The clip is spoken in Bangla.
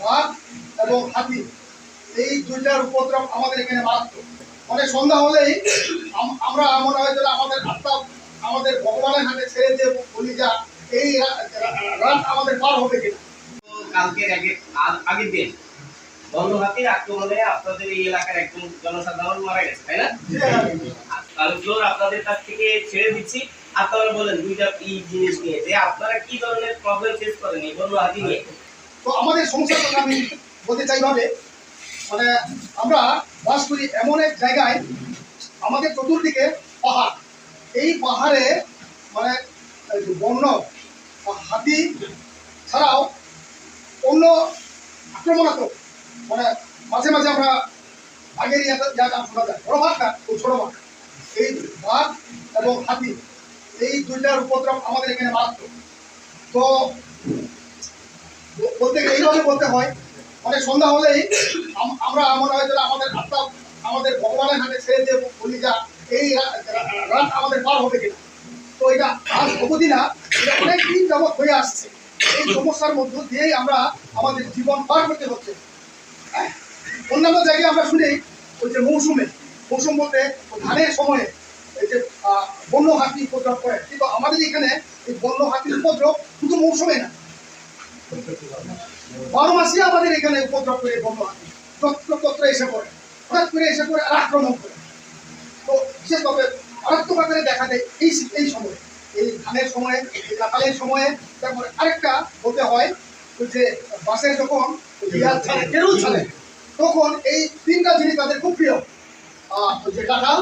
বাঘ এবং হাতি এই দুইটার উপদ্রব আমাদের এখানে মারাত্মক। মানে সন্ধ্যা হলেই আমরা মনে হয় যে আমাদের আত্মা আমাদের ভগবানের হাতে ছেড়ে দিয়ে বলি যা এই রাত আমাদের পার হবে কিনা। কালকের আগের দিন বন্য হাতির আক্রমণে আপনাদের এই এলাকার একজন জনসাধারণ মারা গেছে, তাই না? আমি ফ্লোর আপনাদের কাছ থেকে ছেড়ে দিচ্ছি। আপনারা বলেন দুইটা এই জিনিস নিয়ে যে আপনারা কি ধরনের প্রবলেম ফেস করেন এই বন্য হাতি নিয়ে। তো আমাদের সমস্যার কথা আমি বলতে চাই ভাবে, মানে আমরা বাস করি এমন এক জায়গায় আমাদের চতুর্দিকে পাহাড়। এই পাহাড়ে মানে বন্য হাতি ছাড়াও অন্য আক্রমণাত্মক মানে মাঝে মাঝে আমরা আগের যা নাম শোনা যায় বড় বাঘ ও ছোট বাঘ, এই বাঘ এবং হাতি এই দুইটার উপদ্রব আমাদের এখানে মারাত্মক। তো বলতে গেলে এইভাবে বলতে হয়, মানে সন্ধ্যা হলেই আমরা মনে হয় যে আমাদের আত্মা আমাদের ভগবানের হাতে ছেড়ে দিয়ে বলি যা এই রাত আমাদের পার হবে কিনা। তো এটা আজ অবধি না, এটা অনেক দিন যাবৎ হয়ে আসছে। এই সমস্যার মধ্য দিয়েই আমরা আমাদের জীবন পার করতে হচ্ছে। অন্যান্য জায়গায় আমরা শুনি ওই যে মৌসুম বলতে ধানের সময়ে এই যে বন্য হাতি উপদ্রব করে, কিন্তু আমাদের এখানে এই বন্য হাতির উপদ্রব শুধু মৌসুমে না, 12 মাসে আমাদের এখানে উপদ্রব করে বন্য হাতি যত্র এসে পড়ে, হঠাৎ করে এসে পড়ে আর আক্রমণ করে। তো বিশেষভাবে মারাত্মক আকারে দেখা দেয় এই সময়ে, এই ধানের সময়ে, এই কাঁঠালের সময়ে। তারপরে আরেকটা বলতে হয় যে বাসে যখন কেরুল ছাড়ে তখন এই তিনটা জিনিস তাদের খুব প্রিয়, যে কাঁঠাল,